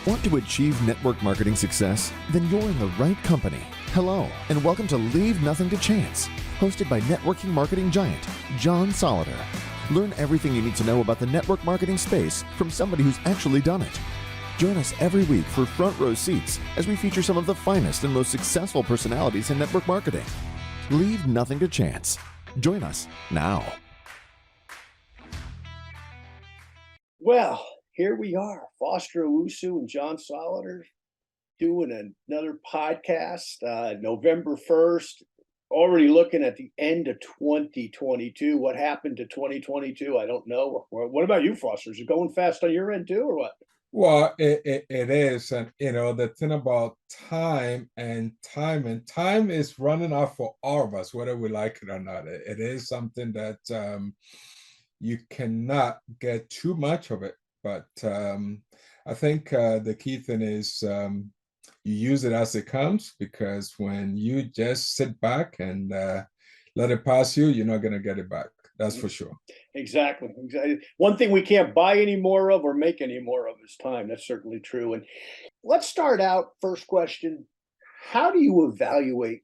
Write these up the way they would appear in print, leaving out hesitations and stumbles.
Want to achieve network marketing success? Then you're in the right company. Hello, and welcome to Leave Nothing to Chance, hosted by networking marketing giant John Solider. Learn everything you need to know about the network marketing space from somebody who's actually done it. Join us every week for front row seats as we feature some of the finest and most successful personalities in network marketing. Leave nothing to chance. Join us now. Well, here we are, Foster Owusu and John Solider doing another podcast, November 1st, already looking at the end of 2022. What happened to 2022? I don't know. What about you, Foster? Is it going fast on your end too, or what? Well, it is. And, the thing about time is running out for all of us, whether we like it or not. It is something that you cannot get too much of it. But I think the key thing is you use it as it comes, because when you just sit back and let it pass you, you're not going to get it back. That's for sure. Exactly. One thing we can't buy any more of or make any more of is time. That's certainly true. And let's start out. First question: how do you evaluate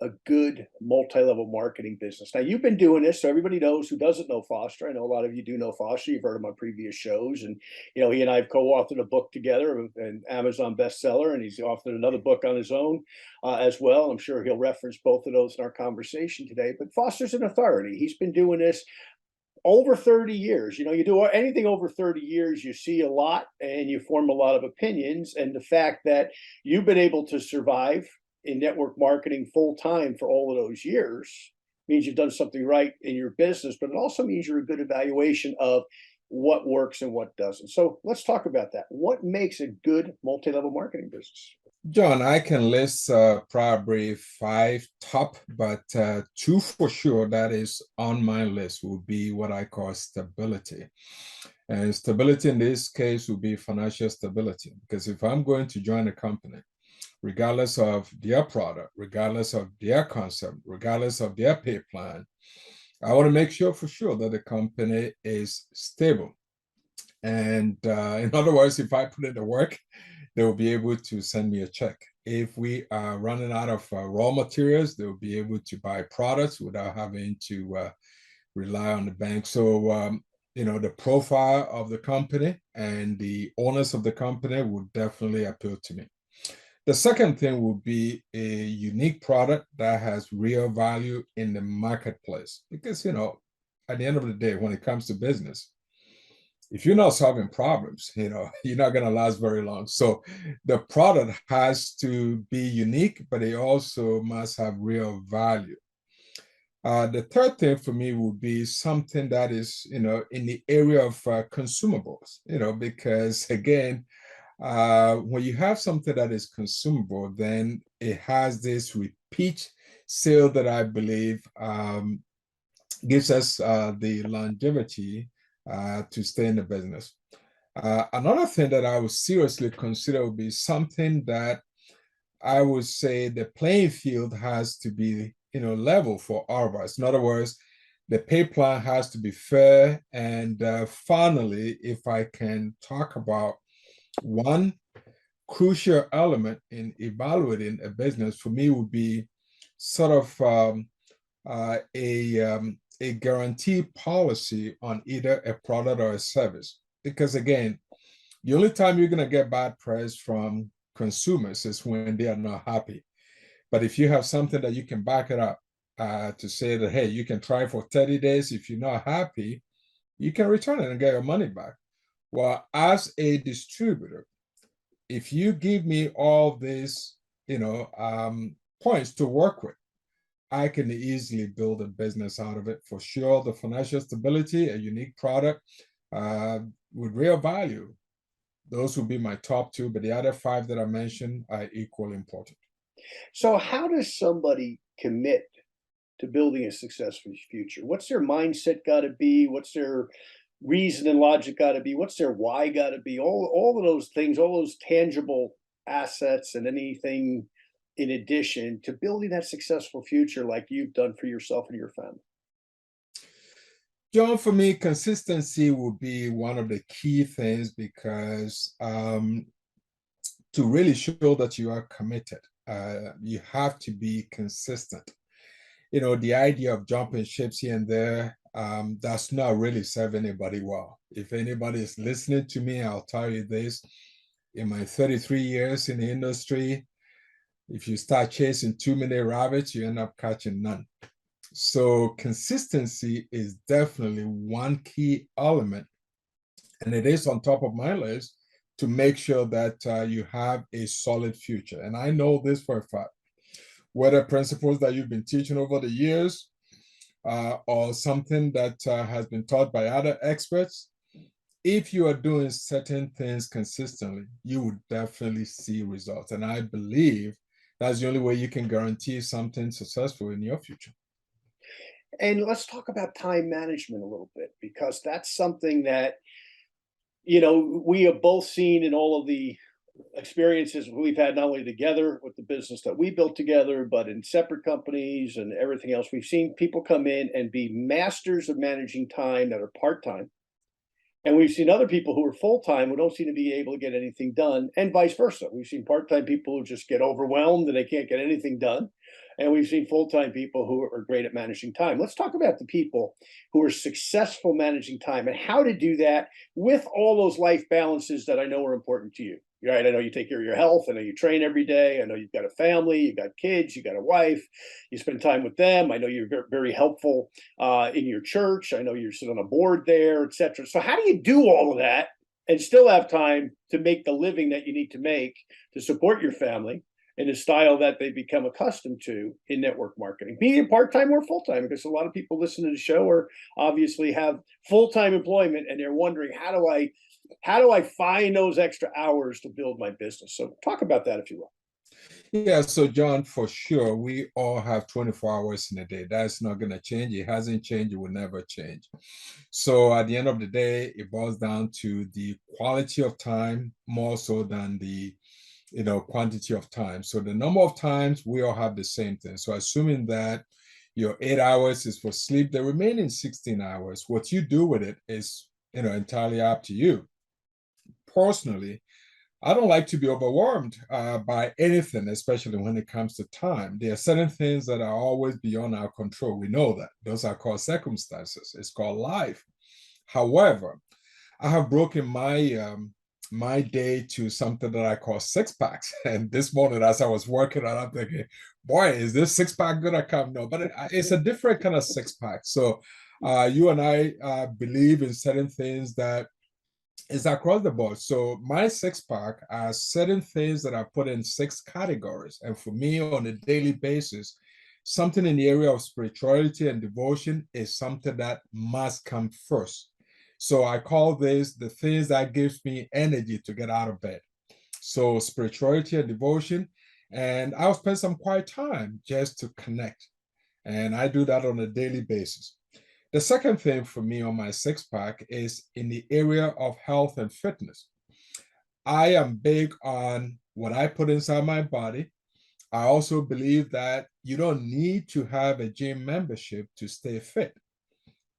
a good multi-level marketing business? Now, you've been doing this, so everybody knows who doesn't know Foster. I know a lot of you do know Foster. You've heard of my previous shows, and he and I have co-authored a book together, an Amazon bestseller, and he's authored another book on his own as well. I'm sure he'll reference both of those in our conversation today. But Foster's an authority. He's been doing this over 30 years. You do anything over 30 years, you see a lot and you form a lot of opinions. And the fact that you've been able to survive in network marketing full time for all of those years means you've done something right in your business, but it also means you're a good evaluation of what works and what doesn't. So let's talk about that. What makes a good multi-level marketing business? John, I can list probably 5 top, but 2 for sure that is on my list will be what I call stability. And stability in this case will be financial stability, because if I'm going to join a company, regardless of their product, regardless of their concept, regardless of their pay plan, I want to make sure for sure that the company is stable. And in other words, if I put in the work, they will be able to send me a check. If we are running out of raw materials, they will be able to buy products without having to rely on the bank. So, the profile of the company and the owners of the company would definitely appeal to me. The second thing would be a unique product that has real value in the marketplace. Because, at the end of the day, when it comes to business, if you're not solving problems, you're not going to last very long. So the product has to be unique, but it also must have real value. The third thing for me would be something that is, in the area of consumables, because again, when you have something that is consumable, then it has this repeat sale that I believe gives us the longevity to stay in the business. Another thing that I would seriously consider would be something that I would say the playing field has to be, level for all of us. In other words, the pay plan has to be fair. And finally, if I can talk about one crucial element in evaluating a business, for me would be sort of a guarantee policy on either a product or a service. Because again, the only time you're going to get bad press from consumers is when they are not happy. But if you have something that you can back it up to say that, hey, you can try for 30 days. If you're not happy, you can return it and get your money back. Well, as a distributor, if you give me all these, points to work with, I can easily build a business out of it for sure. The financial stability, a unique product with real value. Those would be my top 2, but the other 5 that I mentioned are equally important. So how does somebody commit to building a successful future? What's their mindset got to be? What's their reason and logic got to be? What's their why got to be? All of those things, all those tangible assets and anything in addition to building that successful future like you've done for yourself and your family? John, for me, consistency will be one of the key things, because to really show that you are committed, you have to be consistent. The idea of jumping ships here and there, that's not really serve anybody well. If anybody is listening to me, I'll tell you this. In my 33 years in the industry, if you start chasing too many rabbits, you end up catching none. So consistency is definitely one key element, and it is on top of my list to make sure that you have a solid future. And I know this for a fact, whether principles that you've been teaching over the years or something that has been taught by other experts, if you are doing certain things consistently, you would definitely see results. And I believe that's the only way you can guarantee something successful in your future. And let's talk about time management a little bit, because that's something that, you know, we have both seen in all of the experiences we've had, not only together with the business that we built together, but in separate companies and everything else. We've seen people come in and be masters of managing time that are part-time. And we've seen other people who are full-time who don't seem to be able to get anything done, and vice versa. We've seen part-time people who just get overwhelmed and they can't get anything done. And we've seen full-time people who are great at managing time. Let's talk about the people who are successful managing time and how to do that with all those life balances that I know are important to you. Right? I know you take care of your health. I know you train every day. I know you've got a family, you've got kids, you got a wife, you spend time with them. I know you're very helpful in your church. I know you're sitting on a board there, etc. So how do you do all of that and still have time to make the living that you need to make to support your family in a style that they become accustomed to in network marketing, be it part-time or full-time? Because a lot of people listen to the show or obviously have full-time employment and they're wondering, how do I find those extra hours to build my business? So talk about that, if you will. Yeah, so John, for sure, we all have 24 hours in a day. That's not going to change. It hasn't changed. It will never change. So at the end of the day, it boils down to the quality of time more so than the quantity of time. So the number of times, we all have the same thing. So assuming that your 8 hours is for sleep, the remaining 16 hours, what you do with it is entirely up to you. Personally, I don't like to be overwhelmed by anything, especially when it comes to time. There are certain things that are always beyond our control. We know that. Those are called circumstances. It's called life. However, I have broken my day to something that I call six packs. And this morning, as I was working on, I'm thinking, boy, is this six pack gonna come? No, but it's a different kind of six pack. So you and I believe in certain things that is across the board. So my six pack are certain things that I put in six categories. And for me, on a daily basis, something in the area of spirituality and devotion is something that must come first. So I call this the things that gives me energy to get out of bed. So spirituality and devotion, and I'll spend some quiet time just to connect. And I do that on a daily basis. The second thing for me on my six pack is in the area of health and fitness. I am big on what I put inside my body. I also believe that you don't need to have a gym membership to stay fit.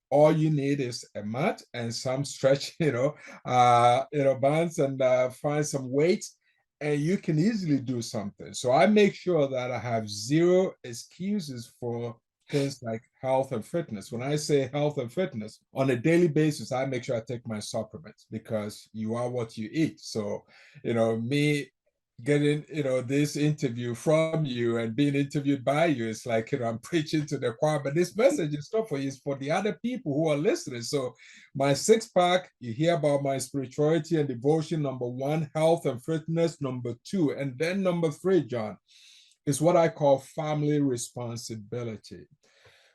All you need is a mat and some stretch, bands, and find some weights, and you can easily do something. So I make sure that I have zero excuses for things like health and fitness. When I say health and fitness, on a daily basis, I make sure I take my supplements, because you are what you eat. So, me getting, this interview from you and being interviewed by you, it's like, I'm preaching to the choir, but this message is not for you, it's for the other people who are listening. So my six pack, you hear about my spirituality and devotion, number one, health and fitness, number two, and then number three, John, is what I call family responsibility.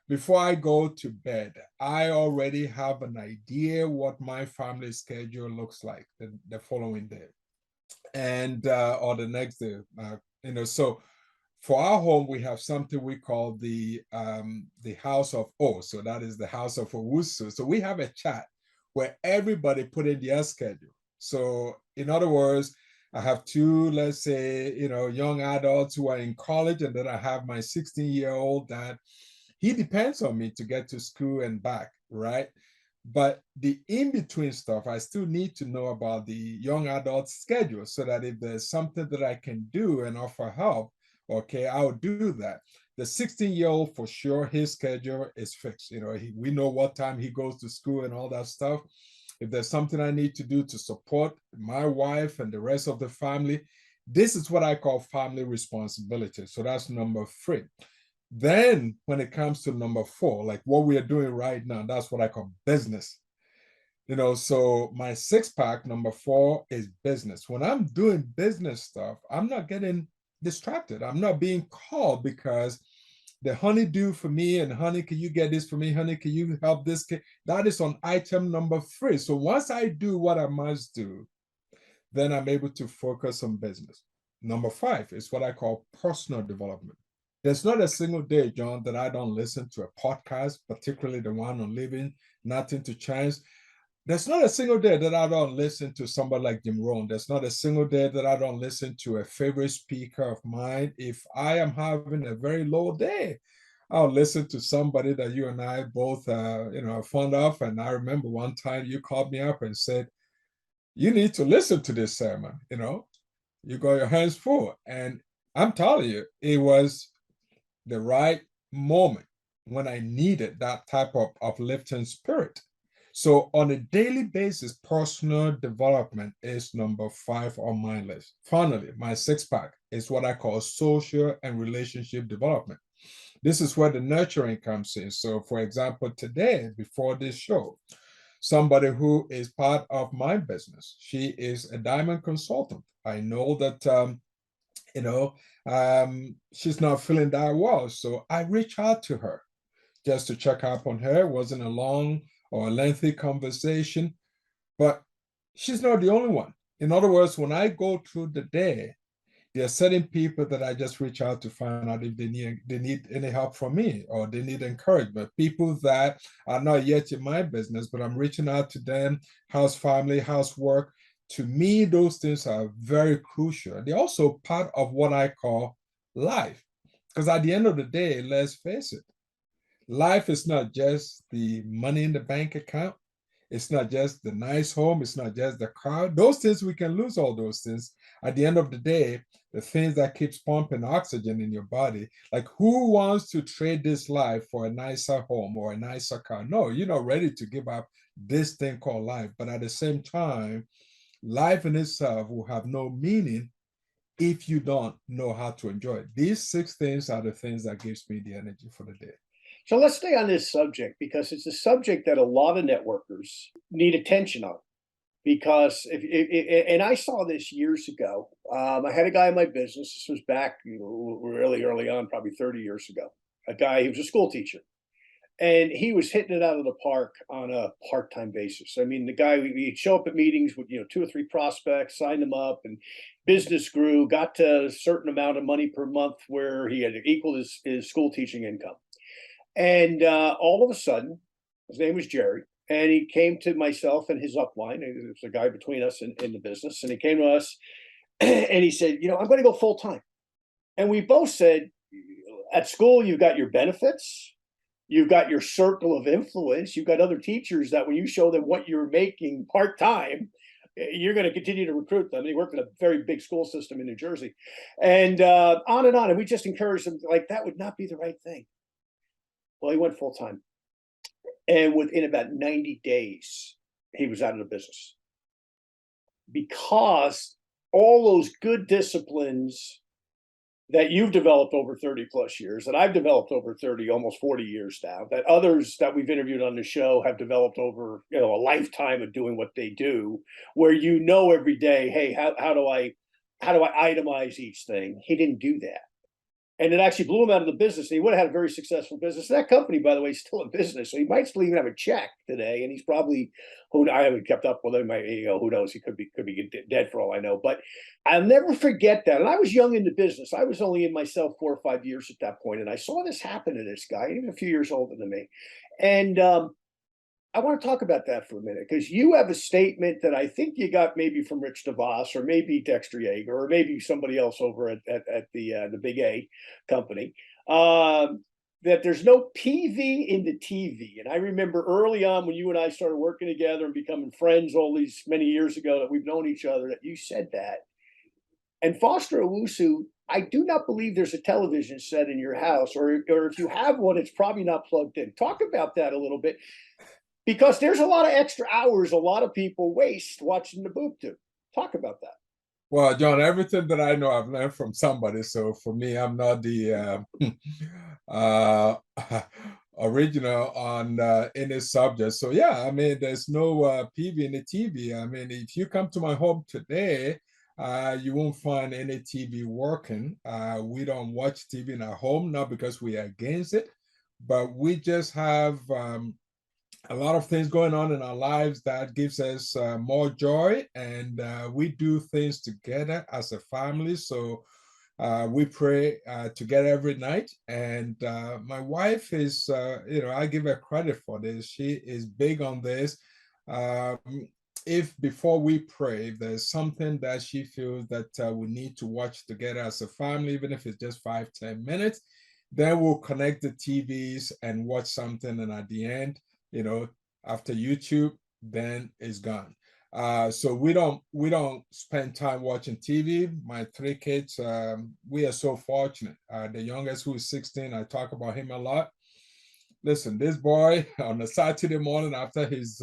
Before I go to bed, I already have an idea what my family schedule looks like the following day, and or the next day. So for our home, we have something we call the House of O. So that is the House of Owusu. So we have a chat where everybody put in their schedule. So in other words, I have two, let's say, young adults who are in college, and then I have my 16-year-old that he depends on me to get to school and back, right? But the in-between stuff, I still need to know about the young adult schedule so that if there's something that I can do and offer help, okay, I'll do that. The 16-year-old, for sure, his schedule is fixed. We know what time he goes to school and all that stuff. If there's something I need to do to support my wife and the rest of the family, this is what I call family responsibility. So that's number 3. Then when it comes to number 4, like what we are doing right now, that's what I call business. So my 6-pack, number 4, is business. When I'm doing business stuff, I'm not getting distracted. I'm not being called because the honeydew for me, and honey, can you get this for me? Honey, can you help this? That is on item number 3. So once I do what I must do, then I'm able to focus on business. Number 5 is what I call personal development. There's not a single day, John, that I don't listen to a podcast, particularly the one on living, nothing to change. There's not a single day that I don't listen to somebody like Jim Rohn. There's not a single day that I don't listen to a favorite speaker of mine. If I am having a very low day, I'll listen to somebody that you and I both, are fond of. And I remember one time you called me up and said, you need to listen to this sermon. You got your hands full. And I'm telling you, it was the right moment when I needed that type of uplifting spirit. So on a daily basis, personal development is number 5 on my list. Finally, my 6-pack is what I call social and relationship development. This is where the nurturing comes in. So for example, today, before this show, somebody who is part of my business, she is a diamond consultant. I know that, she's not feeling that well. So I reach out to her just to check up on her. It wasn't a long or a lengthy conversation, but she's not the only one. In other words, when I go through the day, there are certain people that I just reach out to find out if they need any help from me or they need encouragement. People that are not yet in my business, but I'm reaching out to them, house family, housework. To me, those things are very crucial. They're also part of what I call life. Because at the end of the day, let's face it, life is not just the money in the bank account. It's not just the nice home. It's not just the car. Those things, we can lose all those things. At the end of the day, the things that keeps pumping oxygen in your body, like who wants to trade this life for a nicer home or a nicer car? No, you're not ready to give up this thing called life. But at the same time, life in itself will have no meaning if you don't know how to enjoy it. These 6 things are the things that gives me the energy for the day. So let's stay on this subject because it's a subject that a lot of networkers need attention on. Because and I saw this years ago. I had a guy in my business. This was back really early on, probably 30 years ago. A guy, he was a school teacher, and he was hitting it out of the park on a part-time basis. I mean, the guy, he'd show up at meetings with 2 or 3 prospects, sign them up, and business grew. Got to a certain amount of money per month where he had equaled his school teaching income. And all of a sudden, his name was Jerry, and he came to myself and his upline. There's a guy between us in the business, and he came to us and he said, I'm going to go full time. And we both said, at school, you've got your benefits, you've got your circle of influence, you've got other teachers that when you show them what you're making part time, you're going to continue to recruit them. He worked in a very big school system in New Jersey, and on and on. And we just encouraged him, like, that would not be the right thing. Well, he went full time. And within about 90 days, he was out of the business. Because all those good disciplines that you've developed over 30 plus years, that I've developed over 30, almost 40 years now, that others that we've interviewed on the show have developed over a lifetime of doing what they do, where every day, hey, how do I itemize each thing? He didn't do that. And it actually blew him out of the business. And he would have had a very successful business. That company, by the way, is still in business. So he might still even have a check today. And he's probably, I haven't kept up with him. Who knows? He could be dead for all I know. But I'll never forget that. And I was young in the business. I was only in myself 4 or 5 years at that point. And I saw this happen to this guy, even a few years older than me. And I want to talk about that for a minute, because you have a statement that I think you got maybe from Rich DeVos or maybe Dexter Yeager or maybe somebody else over at the Big A company, that that there's no PV in the TV. And I remember early on when you and I started working together and becoming friends all these many years ago that we've known each other, that you said that. And Foster Owusu, I do not believe there's a television set in your house, or if you have one, it's probably not plugged in. Talk about that a little bit, because there's a lot of extra hours a lot of people waste watching the boob tube. Talk about that. Well, John, everything that I know, I've learned from somebody. So for me, I'm not the original on any subject. So yeah, I mean, there's no PV in the TV. I mean, if you come to my home today, you won't find any TV working. We don't watch TV in our home, not because we are against it, but we just have a lot of things going on in our lives that gives us more joy, and we do things together as a family. So we pray together every night, and my wife is, I give her credit for this. She is big on this. Um, if before we pray, there's something that she feels that we need to watch together as a family, even if it's just 5-10 minutes, then we'll connect the TVs and watch something, and at the end, after YouTube, then it's gone. So we don't spend time watching TV. My 3 kids, we are so fortunate. The youngest, who is 16, I talk about him a lot. Listen, this boy on a Saturday morning after his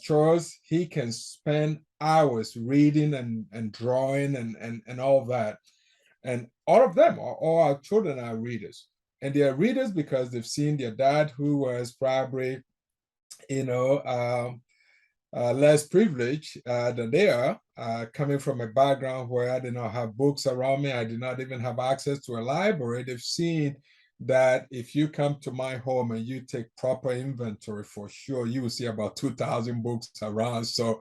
chores, he can spend hours reading and drawing and all that. And all of them, all our children are readers. And they are readers because they've seen their dad, who was probably, less privileged than they are, coming from a background where I did not have books around me. I did not even have access to a library. They've seen that if you come to my home and you take proper inventory, for sure, you will see about 2,000 books around. So,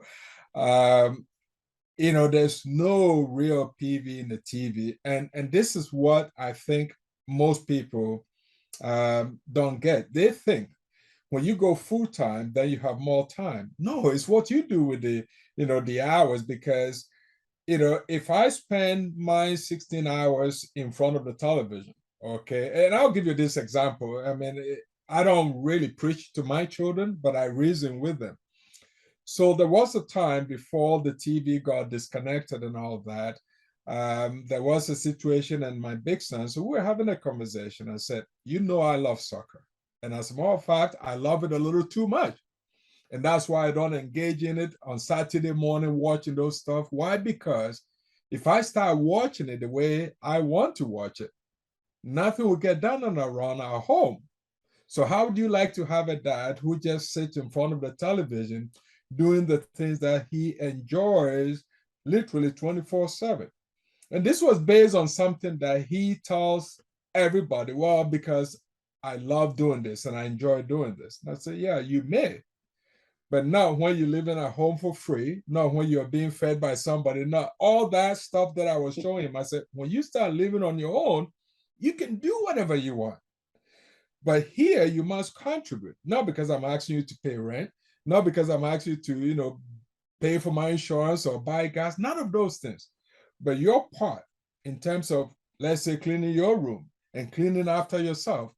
there's no real PV in the TV. And this is what I think most people don't get. They think when you go full time, then you have more time. No, it's what you do with the hours, because, if I spend my 16 hours in front of the television, okay, and I'll give you this example. I mean, I don't really preach to my children, but I reason with them. So there was a time before the TV got disconnected and all that. There was a situation, and my big son, so we were having a conversation. I said, I love soccer. And as a matter of fact, I love it a little too much. And that's why I don't engage in it on Saturday morning, watching those stuff. Why? Because if I start watching it the way I want to watch it, nothing will get done around our home. So how would you like to have a dad who just sits in front of the television doing the things that he enjoys literally 24/7? And this was based on something that he tells everybody, well, because I love doing this and I enjoy doing this. And I say, yeah, you may, but not when you're living at home for free, not when you're being fed by somebody, not all that stuff that I was showing him. I said, when you start living on your own, you can do whatever you want. But here you must contribute, not because I'm asking you to pay rent, not because I'm asking you to, pay for my insurance or buy gas, none of those things. But your part in terms of, let's say, cleaning your room and cleaning after yourself,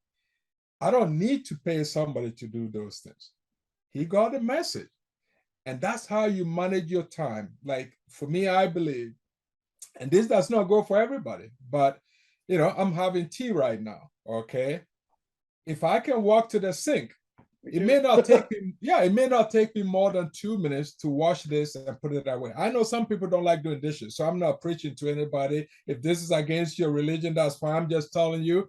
I don't need to pay somebody to do those things. He got a message. And that's how you manage your time. Like for me, I believe, and this does not go for everybody, but I'm having tea right now. Okay. If I can walk to the sink, it may not take me, it may not take me more than 2 minutes to wash this and put it away. I know some people don't like doing dishes, so I'm not preaching to anybody. If this is against your religion, that's fine. I'm just telling you,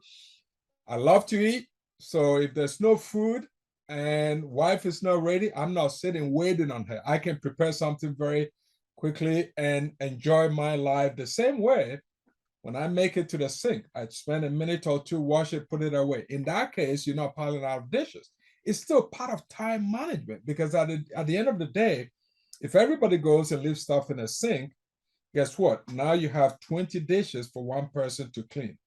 I love to eat. So if there's no food and wife is not ready, I'm not sitting waiting on her. I can prepare something very quickly and enjoy my life the same way. When I make it to the sink, I spend a minute or two, wash it, put it away. In that case, you're not piling out dishes. It's still part of time management, because at the end of the day, if everybody goes and leaves stuff in a sink, guess what? Now you have 20 dishes for one person to clean.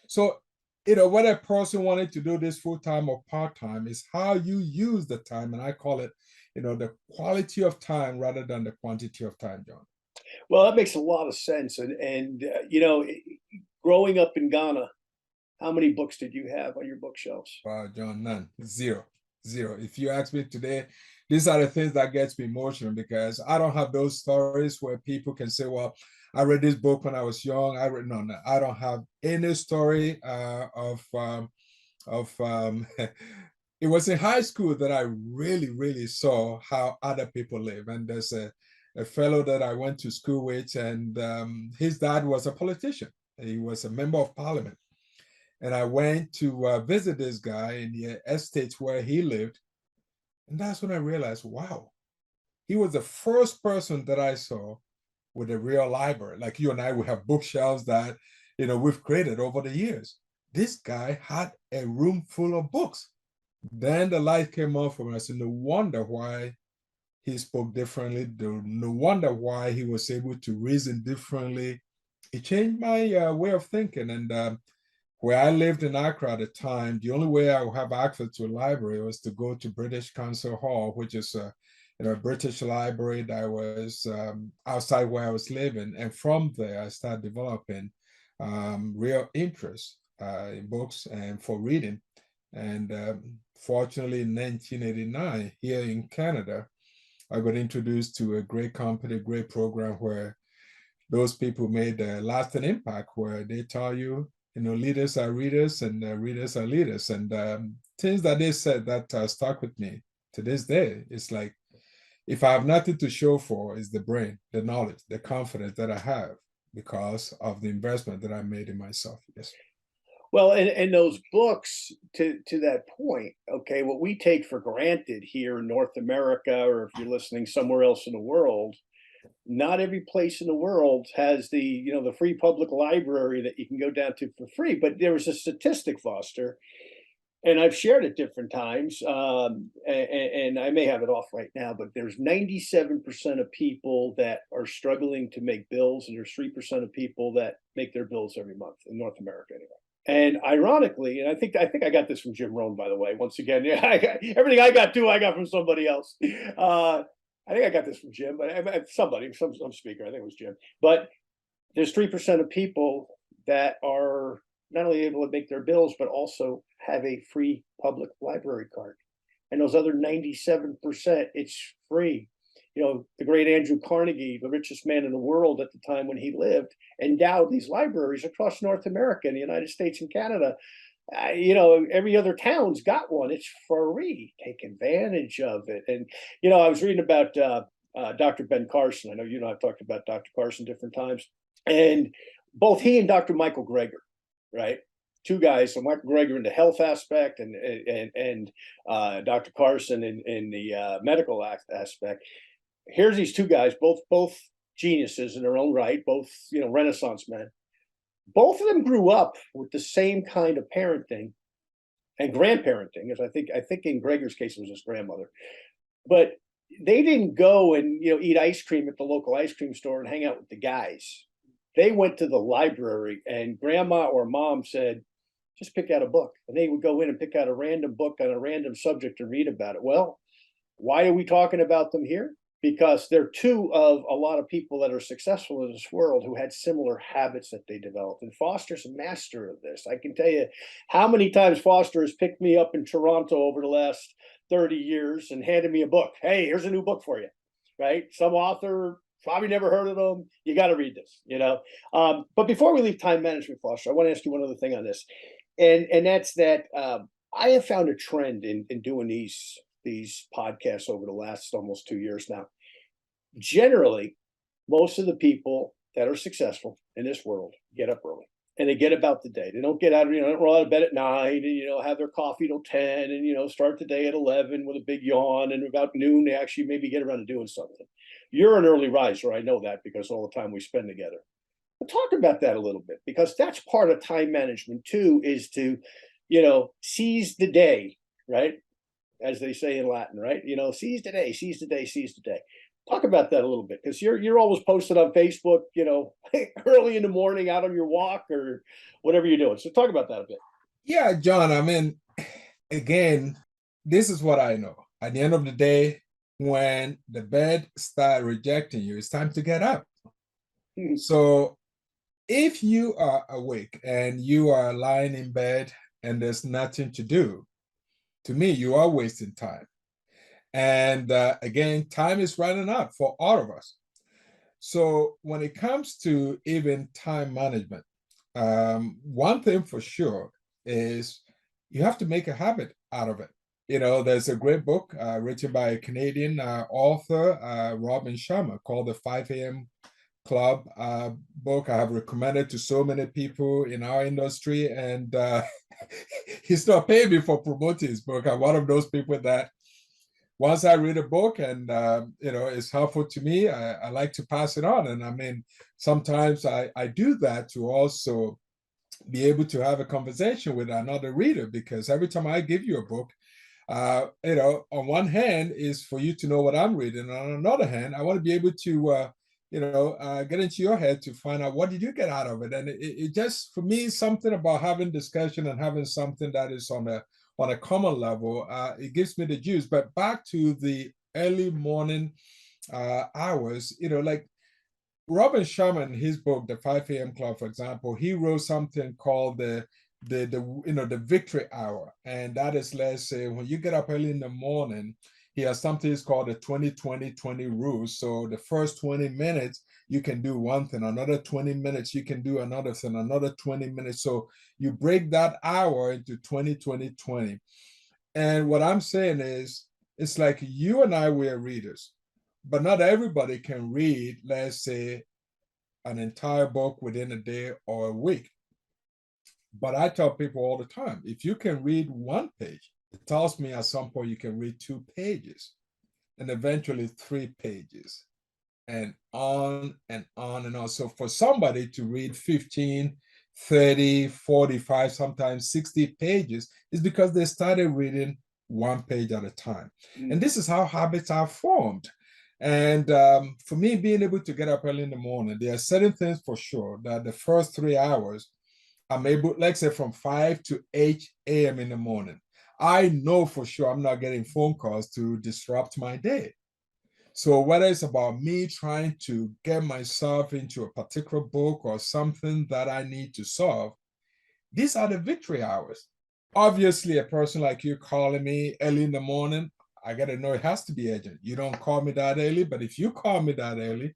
So, whether a person wanted to do this full-time or part-time is how you use the time. And I call it, the quality of time rather than the quantity of time, John. Well, that makes a lot of sense. And growing up in Ghana, How many books did you have on your bookshelves? Wow, John, none, zero. If you ask me today, these are the things that gets me emotional because I don't have those stories where people can say, well, I read this book when I was young. No, I don't have any story it was in high school that I really saw how other people live. And there's a fellow that I went to school with, and his dad was a politician. He was a member of parliament. And I went to visit this guy in the estate where he lived. And that's when I realized, wow, he was the first person that I saw with a real library. Like you and I, we have bookshelves that, we've created over the years. This guy had a room full of books. Then the light came on for me. I said, no wonder why he spoke differently. No wonder why he was able to reason differently. It changed my way of thinking. And where I lived in Accra at the time, the only way I would have access to a library was to go to British Council Hall, which is a British library that was outside where I was living. And from there, I started developing real interest in books and for reading. And fortunately, in 1989, here in Canada, I got introduced to a great company, great program where those people made a lasting impact, where they tell you, leaders are readers and readers are leaders. And things that they said that stuck with me to this day. It's like, if I have nothing to show for, is the brain, the knowledge, the confidence that I have because of the investment that I made in myself. Yes. Well, and those books, to that point, okay, what we take for granted here in North America, or if you're listening somewhere else in the world, not every place in the world has the the free public library that you can go down to for free. But there was a statistic, Foster, and I've shared it different times, and I may have it off right now, but there's 97% of people that are struggling to make bills, and there's 3% of people that make their bills every month in North America anyway. And ironically, and I think I got this from Jim Rohn, by the way. Once again, yeah, everything I got too, I got from somebody else. I think I got this from Jim, but somebody, some speaker, I think it was Jim. But there's 3% of people that are not only able to make their bills, but also have a free public library card. And those other 97%, it's free. The great Andrew Carnegie, the richest man in the world at the time when he lived, endowed these libraries across North America and the United States and Canada. Every other town's got one. It's free. Take advantage of it. And, I was reading about Dr. Ben Carson. I know I've talked about Dr. Carson different times. And both he and Dr. Michael Greger, right? Two guys, so Michael Greger in the health aspect and Dr. Carson in the medical aspect. Here's these two guys, both geniuses in their own right, both Renaissance men. Both of them grew up with the same kind of parenting and grandparenting, as I think in Greger's case it was his grandmother. But they didn't go and eat ice cream at the local ice cream store and hang out with the guys. They went to the library, and grandma or mom said, just pick out a book. And they would go in and pick out a random book on a random subject and read about it. Well, why are we talking about them here? Because they're two of a lot of people that are successful in this world who had similar habits that they developed. And Foster's a master of this. I can tell you how many times Foster has picked me up in Toronto over the last 30 years and handed me a book. Hey, here's a new book for you, right? Some author, probably never heard of them. You got to read this, But before we leave time management, Foster, I want to ask you one other thing on this. And that's that I have found a trend in doing these podcasts over the last almost 2 years now. Generally, most of the people that are successful in this world get up early and they get about the day. They don't get out, don't roll out of bed at 9 and, have their coffee till 10 and, start the day at 11 with a big yawn. And about noon, they actually maybe get around to doing something. You're an early riser. I know that because all the time we spend together. But talk about that a little bit, because that's part of time management too, is to, seize the day, right? As they say in Latin, right? Seize the day, seize the day, seize the day. Talk about that a little bit, because you're always posted on Facebook, early in the morning out on your walk or whatever you're doing. So talk about that a bit. Yeah, John, I mean, again, this is what I know. At the end of the day, when the bed starts rejecting you, it's time to get up. So if you are awake and you are lying in bed and there's nothing to do, to me, you are wasting time. And again, time is running out for all of us. So when it comes to even time management, one thing for sure is you have to make a habit out of it. You know, there's a great book written by a Canadian author, Robin Sharma, called The 5 a.m. Club book. I have recommended to so many people in our industry, and he's not paying me for promoting his book. I'm one of those people that once I read a book and it's helpful to me, I like to pass it on. And I mean, sometimes I do that to also be able to have a conversation with another reader, because every time I give you a book, on one hand is for you to know what I'm reading, and on another hand, I want to be able to get into your head to find out what did you get out of it. And it just, for me, something about having discussion and having something that is on a common level, it gives me the juice. But back to the early morning hours, like Robin Sharma, in his book, The 5 a.m. Club, for example, he wrote something called the victory hour. And that is, let's say, when you get up early in the morning, he has something is called the 20-20-20 rule. So the first 20 minutes, you can do one thing, another 20 minutes, you can do another thing, another 20 minutes. So you break that hour into 20-20-20. And what I'm saying is, it's like you and I were readers, but not everybody can read, let's say, an entire book within a day or a week. But I tell people all the time, if you can read one page, it tells me at some point you can read 2 pages and eventually 3 pages and on and on and on. So for somebody to read 15, 30, 45, sometimes 60 pages is because they started reading 1 page at a time. And this is how habits are formed. And for me, being able to get up early in the morning, there are certain things for sure that the first 3 hours, I'm able, let's say from 5 to 8 a.m. in the morning, I know for sure I'm not getting phone calls to disrupt my day. So whether it's about me trying to get myself into a particular book or something that I need to solve, these are the victory hours. Obviously, a person like you calling me early in the morning, I got to know it has to be urgent. You don't call me that early, but if you call me that early,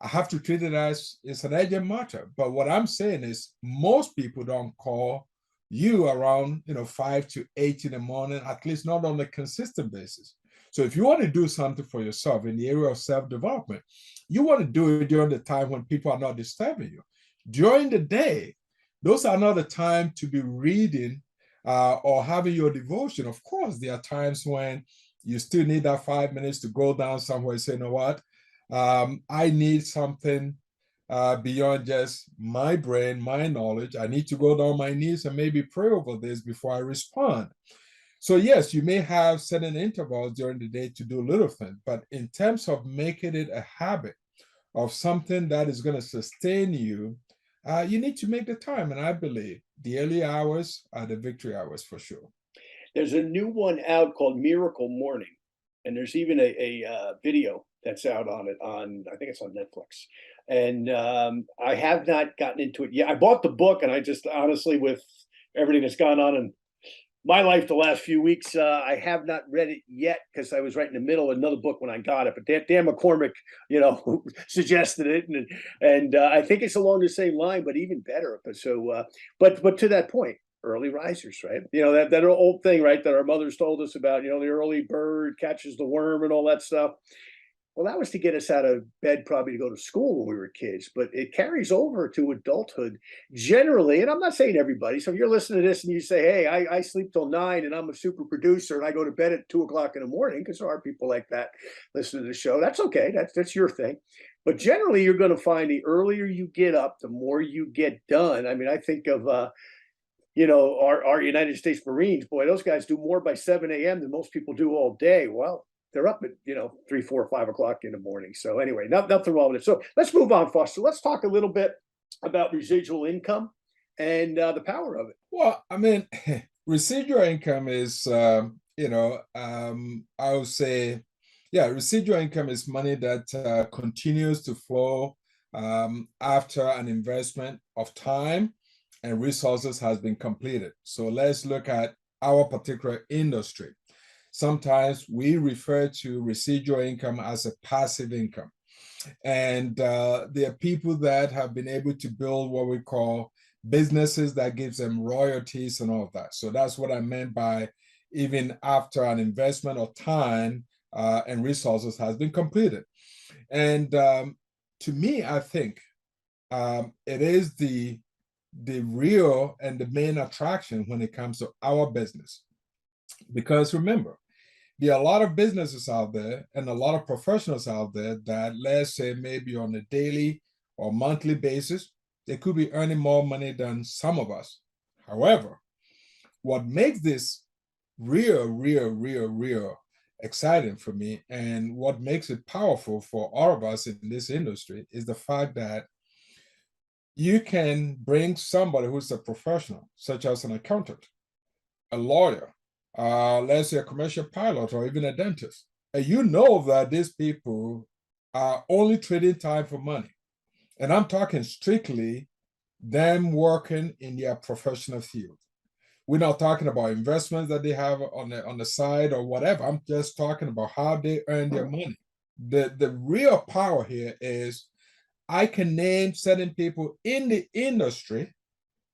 I have to treat it as it's an urgent matter. But what I'm saying is most people don't call you around 5 to 8 in the morning, at least not on a consistent basis. So if you want to do something for yourself in the area of self-development, you want to do it during the time when people are not disturbing you. During the day, those are not the time to be reading or having your devotion. Of course, there are times when you still need that 5 minutes to go down somewhere and say, you know what, I need something beyond just my brain, my knowledge. I need to go down my knees and maybe pray over this before I respond. So yes, you may have certain intervals during the day to do little things, but in terms of making it a habit of something that is going to sustain you, you need to make the time. And I believe the early hours are the victory hours for sure. There's a new one out called Miracle Morning, and there's even a video that's out on it I think it's on Netflix. And I have not gotten into it yet. I bought the book, and I just honestly, with everything that's gone on in my life the last few weeks, I have not read it yet because I was right in the middle of another book when I got it. But Dan McCormick, suggested it, and I think it's along the same line, but even better. But so, but to that point, early risers, right? That old thing, right, that our mothers told us about. The early bird catches the worm and all that stuff. Well, that was to get us out of bed, probably to go to school when we were kids, but it carries over to adulthood generally. And I'm not saying everybody. So if you're listening to this and you say, hey, I sleep till 9 and I'm a super producer and I go to bed at 2 o'clock in the morning, because there are people like that listening to the show. That's okay. That's your thing. But generally, you're going to find the earlier you get up, the more you get done. I mean, I think of, our United States Marines, boy, those guys do more by 7 a.m. than most people do all day. Well, they're up at 3, 4, 5 o'clock in the morning. So anyway, nothing wrong with it. So let's move on, Foster. Let's talk a little bit about residual income and the power of it. Well, I mean, residual income is, I would say, yeah, residual income is money that continues to flow after an investment of time and resources has been completed. So let's look at our particular industry. Sometimes we refer to residual income as a passive income. And there are people that have been able to build what we call businesses that gives them royalties and all of that. So that's what I meant by even after an investment of time and resources has been completed. And to me, I think it is the real and the main attraction when it comes to our business. Because remember, there are a lot of businesses out there and a lot of professionals out there that, let's say, maybe on a daily or monthly basis, they could be earning more money than some of us. However, what makes this real exciting for me, and what makes it powerful for all of us in this industry, is the fact that you can bring somebody who's a professional, such as an accountant, a lawyer, let's say a commercial pilot, or even a dentist. And you know that these people are only trading time for money. And I'm talking strictly them working in their professional field. We're not talking about investments that they have on the side or whatever. I'm just talking about how they earn their money. The real power here is I can name certain people in the industry,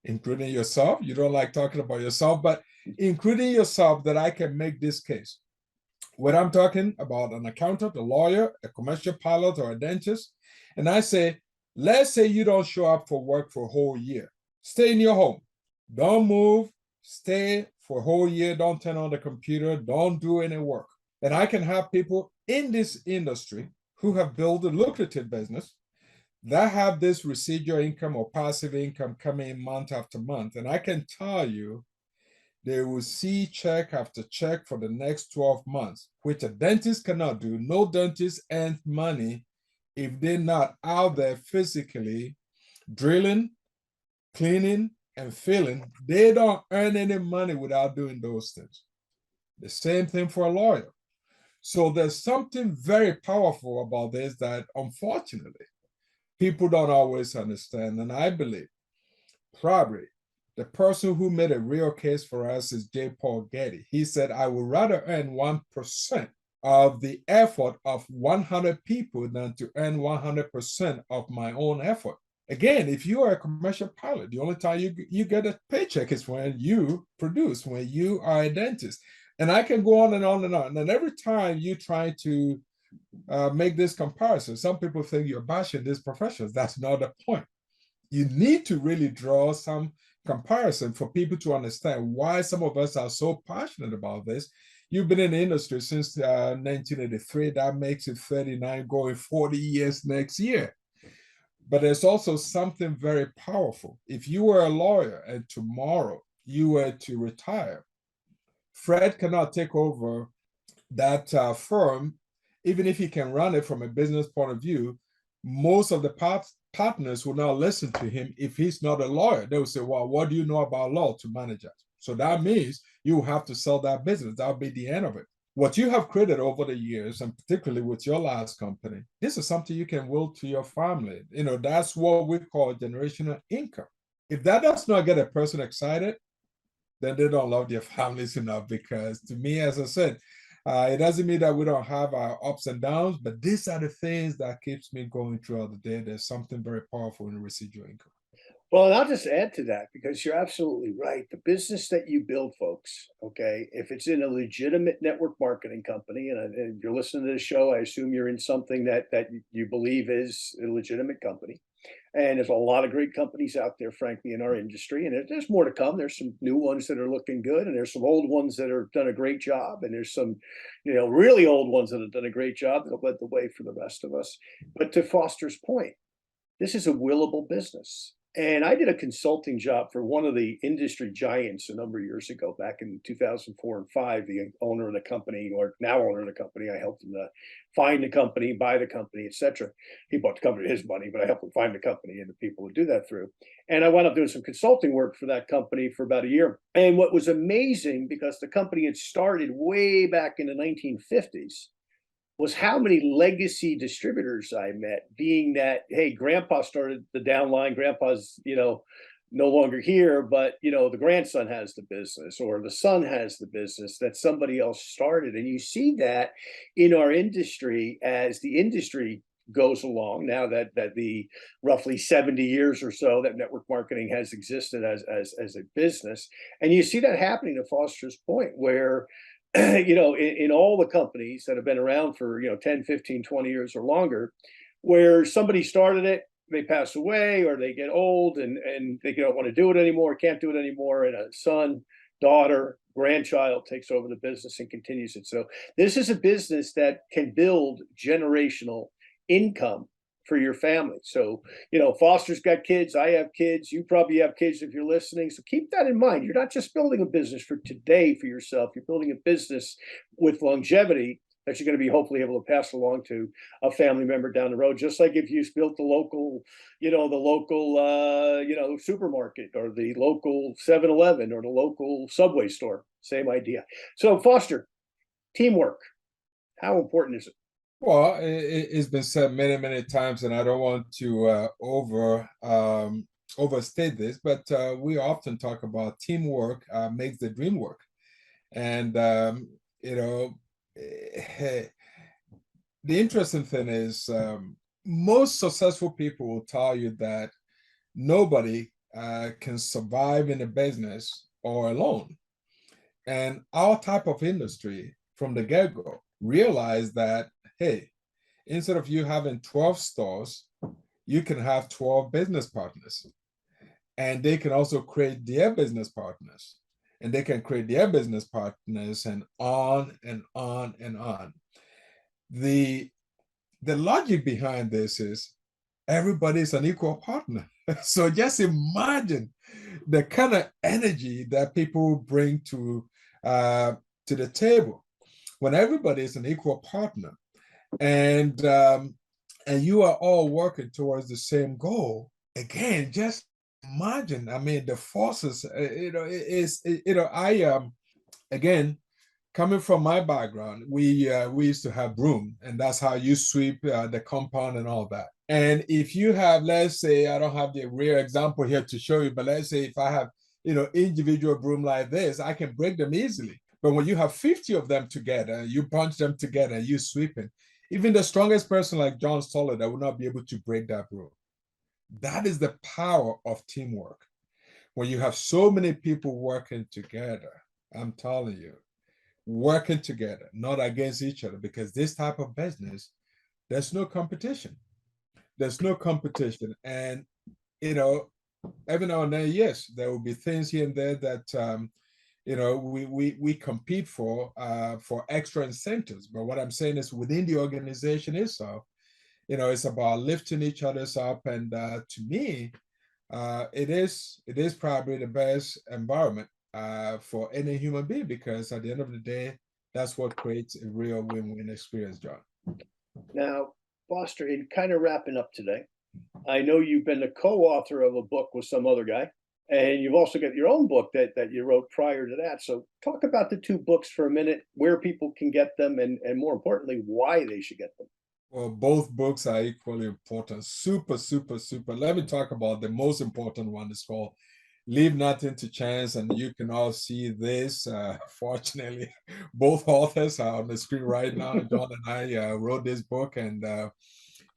including yourself. You don't like talking about yourself, but including yourself, that I can make this case. When I'm talking about an accountant, a lawyer, a commercial pilot, or a dentist, and I say, let's say you don't show up for work for a whole year. Stay in your home. Don't move. Stay for a whole year. Don't turn on the computer. Don't do any work. And I can have people in this industry who have built a lucrative business that have this residual income or passive income coming in month after month. And I can tell you, they will see check after check for the next 12 months, which a dentist cannot do. No dentist earns money if they're not out there physically drilling, cleaning, and filling. They don't earn any money without doing those things. The same thing for a lawyer. So there's something very powerful about this that, unfortunately, people don't always understand. And I believe probably the person who made a real case for us is J. Paul Getty. He said, I would rather earn 1% of the effort of 100 people than to earn 100% of my own effort. Again, if you are a commercial pilot, the only time you get a paycheck is when you produce, when you are a dentist. And I can go on and on and on. And every time you try to make this comparison, some people think you're bashing these professions. That's not the point. You need to really draw some comparison for people to understand why some of us are so passionate about this. You've been in the industry since 1983. That makes it 39, going 40 years next year. But there's also something very powerful. If you were a lawyer and tomorrow you were to retire, Fred cannot take over that firm, even if he can run it from a business point of view. Most of the partners will not listen to him if he's not a lawyer. They will say, well, what do you know about law to manage that? So that means you have to sell that business. That'll be the end of it. What you have created over the years, and particularly with your last company, this is something you can will to your family. You know, that's what we call generational income. If that does not get a person excited, then they don't love their families enough. Because to me, as I said, it doesn't mean that we don't have our ups and downs, but these are the things that keeps me going throughout the day. There's something very powerful in the residual income. Well, and I'll just add to that, because you're absolutely right. The business that you build, folks, okay, if it's in a legitimate network marketing company, and you're listening to this show, I assume you're in something that you believe is a legitimate company. And there's a lot of great companies out there, frankly, in our industry, and there's more to come. There's some new ones that are looking good, and there's some old ones that have done a great job, and there's some, really old ones that have done a great job that have led the way for the rest of us. But to Foster's point, this is a willable business. And I did a consulting job for one of the industry giants a number of years ago, back in 2004 and 5. The owner of the company, or now owner of the company, I helped him find the company, buy the company, etc. He bought the company with his money, but I helped him find the company and the people who do that through. And I wound up doing some consulting work for that company for about a year. And what was amazing, because the company had started way back in the 1950s, was how many legacy distributors I met, being that, hey, grandpa started the downline, grandpa's, no longer here, but the grandson has the business or the son has the business that somebody else started. And you see that in our industry as the industry goes along now that the roughly 70 years or so that network marketing has existed as a business. And you see that happening to Foster's point where in all the companies that have been around for 10, 15, 20 years or longer, where somebody started it, they pass away or they get old and they don't want to do it anymore, can't do it anymore, and a son, daughter, grandchild takes over the business and continues it. So this is a business that can build generational income for your family. So, Foster's got kids, I have kids, you probably have kids if you're listening. So keep that in mind. You're not just building a business for today for yourself, you're building a business with longevity that you're going to be hopefully able to pass along to a family member down the road. Just like if you built the local, supermarket or the local 7-Eleven or the local Subway store, same idea. So Foster, teamwork, how important is it? Well, it's been said many, many times, and I don't want to overstate this, but we often talk about teamwork makes the dream work. And the interesting thing is most successful people will tell you that nobody can survive in a business or alone. And our type of industry from the get-go realized that, hey, instead of you having 12 stores, you can have 12 business partners. And they can also create their business partners. And they can create their business partners and on and on and on. The logic behind this is everybody's an equal partner. So just imagine the kind of energy that people bring to the table when everybody is an equal partner, and you are all working towards the same goal. Again, just imagine. I mean, the forces. Again, coming from my background, we used to have broom, and that's how you sweep the compound and all that. And if you have, let's say, I don't have the real example here to show you, but let's say if I have, individual broom like this, I can break them easily. But when you have 50 of them together, you bunch them together, you sweeping, even the strongest person like John Solider will not be able to break that broom. That is the power of teamwork. When you have so many people working together, I'm telling you, working together, not against each other, because this type of business, there's no competition. There's no competition. And, every now and then, yes, there will be things here and there that, we compete for extra incentives. But what I'm saying is within the organization itself, it's about lifting each other's up. And to me, it is probably the best environment for any human being, because at the end of the day, that's what creates a real win-win experience, John. Now, Foster, in kind of wrapping up today, I know you've been the co-author of a book with some other guy, and you've also got your own book that you wrote prior to that. So talk about the two books for a minute, where people can get them, and more importantly, why they should get them. Well, both books are equally important. Super, super, super. Let me talk about the most important one. It's called Leave Nothing to Chance, and you can all see this. Fortunately, both authors are on the screen right now. John and I wrote this book, and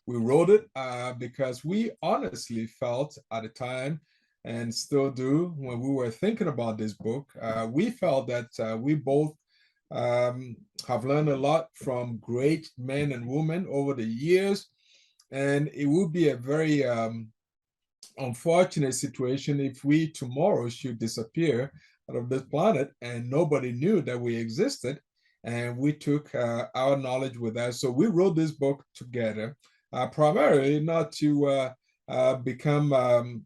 we wrote it because we honestly felt at the time, and still do when we were thinking about this book, we felt that we both have learned a lot from great men and women over the years, and it would be a very unfortunate situation if we tomorrow should disappear out of this planet and nobody knew that we existed, and we took our knowledge with us. So we wrote this book together, primarily not to become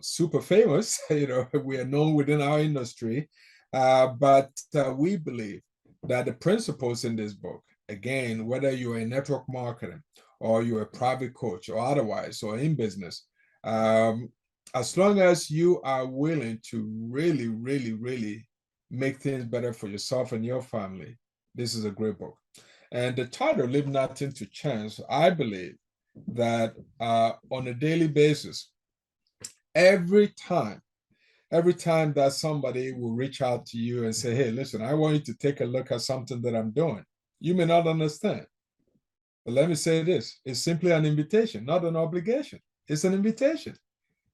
super famous. We are known within our industry, but we believe that the principles in this book, again, whether you're in network marketing or you're a private coach or otherwise, or in business, as long as you are willing to really, really, really make things better for yourself and your family, this is a great book. And the title, Leave Nothing to Chance, I believe that on a daily basis, every time that somebody will reach out to you and say, hey, listen, I want you to take a look at something that I'm doing. You may not understand. But let me say this, it's simply an invitation, not an obligation. It's an invitation.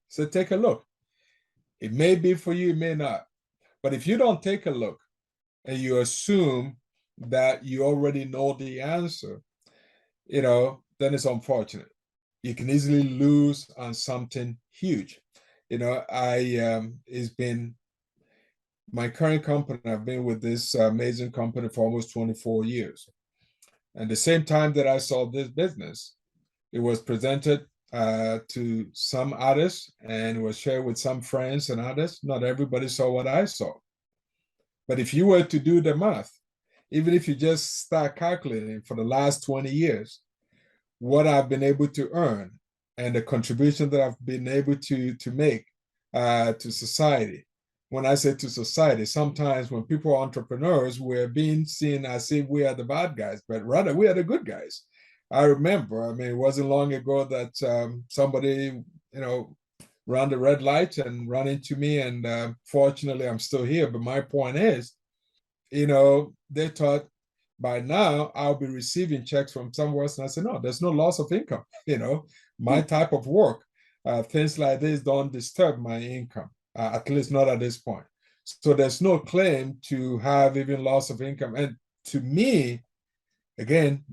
So take a look. It may be for you, it may not. But if you don't take a look and you assume that you already know the answer, then it's unfortunate. You can easily lose on something huge. It's been my current company. I've been with this amazing company for almost 24 years. And the same time that I saw this business, it was presented to some others and was shared with some friends and others. Not everybody saw what I saw. But if you were to do the math, even if you just start calculating for the last 20 years, what I've been able to earn and the contribution that I've been able to make to society. When I say to society, sometimes when people are entrepreneurs, we're being seen as if we are the bad guys, but rather we are the good guys. I remember, it wasn't long ago that somebody, ran the red light and ran into me, and fortunately I'm still here. But my point is, they thought by now I'll be receiving checks from somewhere else. And I said, no, there's no loss of income. My type of work, things like this don't disturb my income, at least not at this point. So there's no claim to have even loss of income. And to me, again,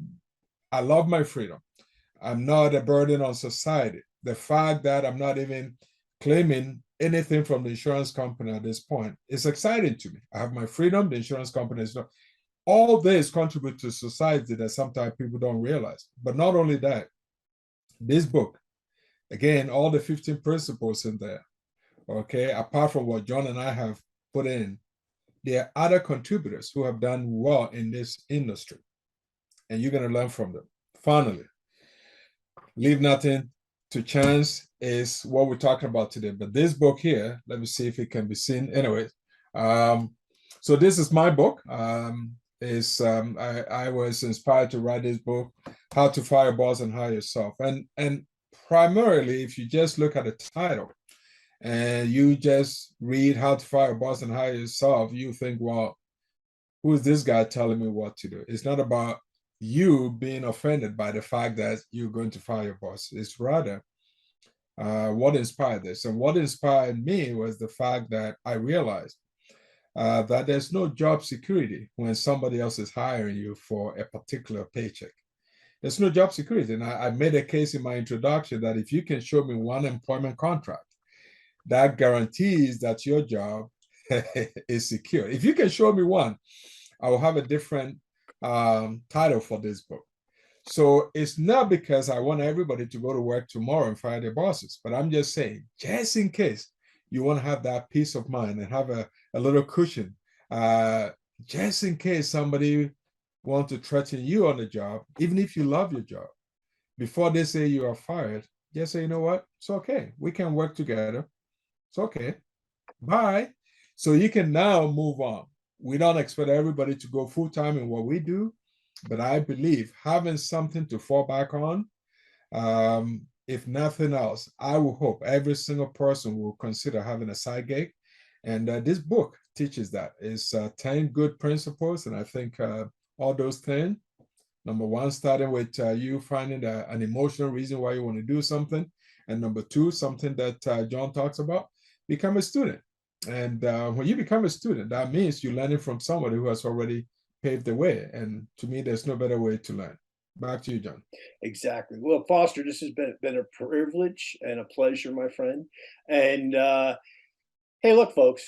I love my freedom. I'm not a burden on society. The fact that I'm not even claiming anything from the insurance company at this point is exciting to me. I have my freedom. The insurance company is not. All this contribute to society that sometimes people don't realize. But not only that, this book, again, all the 15 principles in there, okay, apart from what John and I have put in, there are other contributors who have done well in this industry. And you're going to learn from them. Finally, leave nothing to chance is what we're talking about today. But this book here, let me see if it can be seen. Anyway, so this is my book. I was inspired to write this book, How to Fire a Boss and Hire Yourself. And primarily, if you just look at the title and you just read How to Fire a Boss and Hire Yourself, you think, well, who is this guy telling me what to do? It's not about you being offended by the fact that you're going to fire your boss. It's rather what inspired this. And what inspired me was the fact that I realized that there's no job security when somebody else is hiring you for a particular paycheck. There's no job security. And I made a case in my introduction that if you can show me one employment contract that guarantees that your job is secure. If you can show me one, I will have a different title for this book. So it's not because I want everybody to go to work tomorrow and fire their bosses, but I'm just saying, just in case you want to have that peace of mind and have a little cushion, just in case somebody wants to threaten you on the job, even if you love your job, before they say you are fired, just say, you know what, it's okay. We can work together. It's okay. Bye. So you can now move on. We don't expect everybody to go full-time in what we do, but I believe having something to fall back on, if nothing else, I will hope every single person will consider having a side gig. And this book teaches that. It's 10 good principles. And I think all those 10, number one, starting with you finding an emotional reason why you want to do something. And number two, something that John talks about, become a student. And when you become a student, that means you're learning from somebody who has already paved the way. And to me, there's no better way to learn. Back to you, John. Exactly. Well, Foster, this has been a privilege and a pleasure, my friend. And hey, look, folks,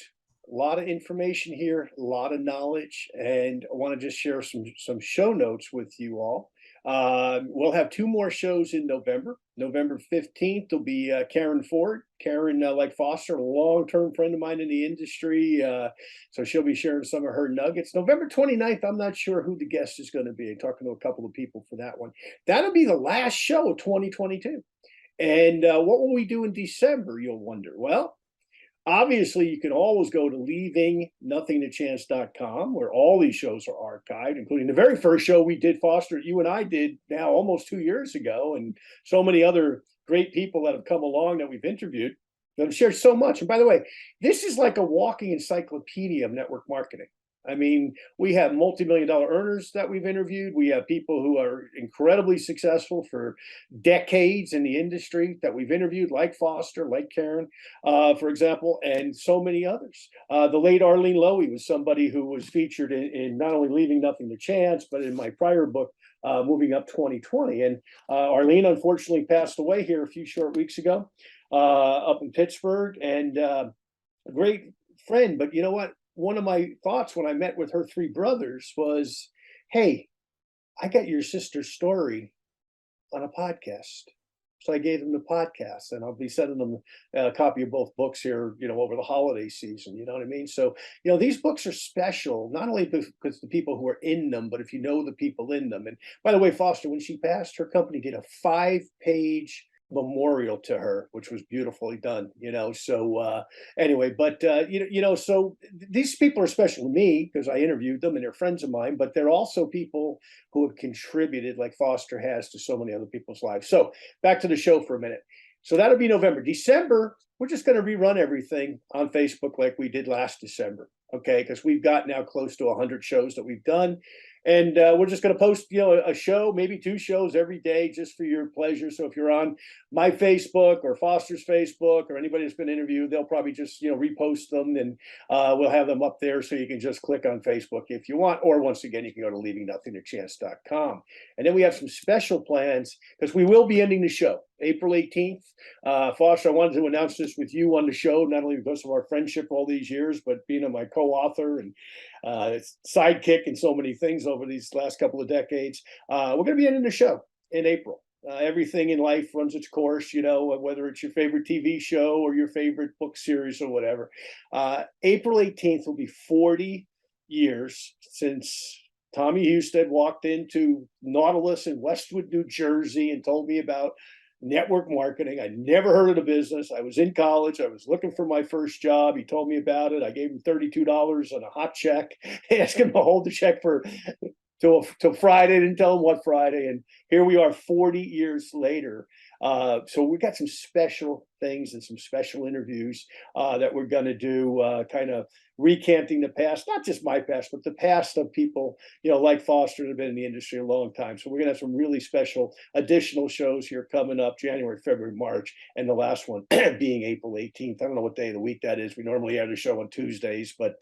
a lot of information here, a lot of knowledge, and I want to just share some show notes with you all. We'll have two more shows in November. November 15th will be Karen Ford. Karen, like Foster, a long-term friend of mine in the industry. So she'll be sharing some of her nuggets. November 29th, I'm not sure who the guest is going to be. I'm talking to a couple of people for that one. That'll be the last show of 2022. And what will we do in December, you'll wonder? Well, Obviously, you can always go to leavingnothingtochance.com, where all these shows are archived, including the very first show we did, Foster, you and I did now almost 2 years ago, and so many other great people that have come along that we've interviewed that have shared so much. And by the way, this is like a walking encyclopedia of network marketing. I mean, we have multi-million-dollar earners that we've interviewed. We have people who are incredibly successful for decades in the industry that we've interviewed, like Foster, like Karen, for example, and so many others. The late Arlene Lowy was somebody who was featured in not only Leaving Nothing to Chance, but in my prior book, Moving Up 2020. And Arlene unfortunately passed away here a few short weeks ago up in Pittsburgh, and a great friend. But you know what? One of my thoughts when I met with her three brothers was, hey, I got your sister's story on a podcast. So I gave them the podcast, and I'll be sending them a copy of both books here, over the holiday season. You know what I mean? So, these books are special, not only because the people who are in them, but if you know the people in them. And by the way, Foster, when she passed, her company did a 5-page memorial to her, which was beautifully done, so anyway, but so these people are special to me because I interviewed them and they're friends of mine, but they're also people who have contributed, like Foster has, to so many other people's lives. So back to the show for a minute. So that'll be November. December, we're just going to rerun everything on Facebook like we did last December, okay? Because we've got now close to 100 shows that we've done. And we're just going to post, a show, maybe 2 shows every day, just for your pleasure. So if you're on my Facebook or Foster's Facebook or anybody that's been interviewed, they'll probably just, repost them, and we'll have them up there so you can just click on Facebook if you want. Or once again, you can go to leavingnothingtochance.com. And then we have some special plans because we will be ending the show April 18th. Foster, I wanted to announce this with you on the show, not only because of our friendship all these years, but being my co-author and sidekick and so many things over these last couple of decades. We're going to be ending the show in April. Everything in life runs its course, whether it's your favorite TV show or your favorite book series or whatever. April 18th will be 40 years since Tommy Husted walked into Nautilus in Westwood, New Jersey, and told me about network marketing. I never heard of the business. I was in college. I was looking for my first job. He told me about it. I gave him $32 on a hot check. I asked him to hold the check till Friday. Didn't tell him what Friday. And here we are 40 years later. So we got some special things and some special interviews that we're going to do, kind of recanting the past, not just my past, but the past of people, like Foster, that have been in the industry a long time. So we're going to have some really special additional shows here coming up January, February, March, and the last one being April 18th. I don't know what day of the week that is. We normally have the show on Tuesdays, but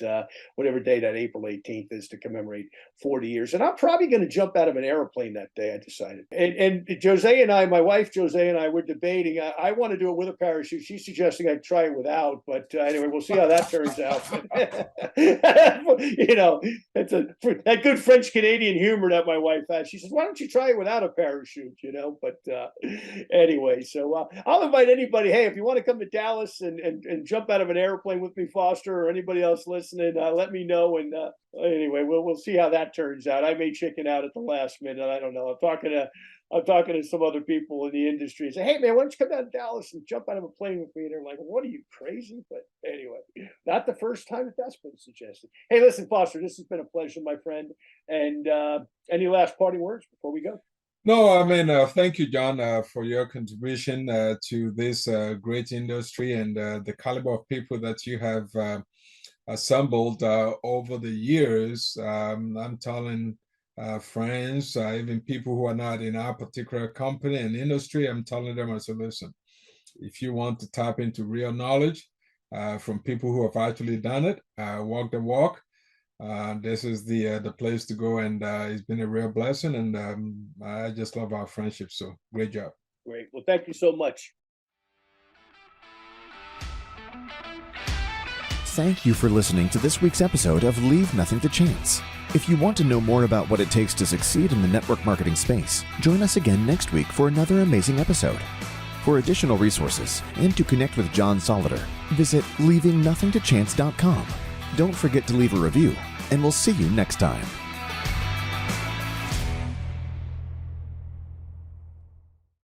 whatever day that April 18th is to commemorate 40 years. And I'm probably going to jump out of an airplane that day, I decided. And Jose and I, my wife Jose and I, were debating. I want to do it with a parachute. She's suggesting I try it without, but anyway, we'll see how that turns out. It's that good French Canadian humor that my wife has. She says, "Why don't you try it without a parachute?" But anyway, so I'll invite anybody. Hey, if you want to come to Dallas and jump out of an airplane with me, Foster, or anybody else listening, let me know. And anyway, we'll see how that turns out. I may chicken out at the last minute. I don't know. I'm talking to some other people in the industry and say, "Hey man, why don't you come down to Dallas and jump out of a plane with me?" And they're like, "What, are you crazy?" But anyway, not the first time that's been suggested. Hey, listen, Foster, this has been a pleasure, my friend. And any last parting words before we go? No, I mean, thank you, John, for your contribution to this great industry and the caliber of people that you have assembled over the years. I'm telling friends, even people who are not in our particular company and industry, I'm telling them, I said, listen, if you want to tap into real knowledge from people who have actually done it, walk the walk, this is the place to go. And it's been a real blessing. And I just love our friendship. So great job. Great. Well, thank you so much. Thank you for listening to this week's episode of Leave Nothing to Chance. If you want to know more about what it takes to succeed in the network marketing space, join us again next week for another amazing episode. For additional resources and to connect with John Solider, visit leavingnothingtochance.com. Don't forget to leave a review, and we'll see you next time.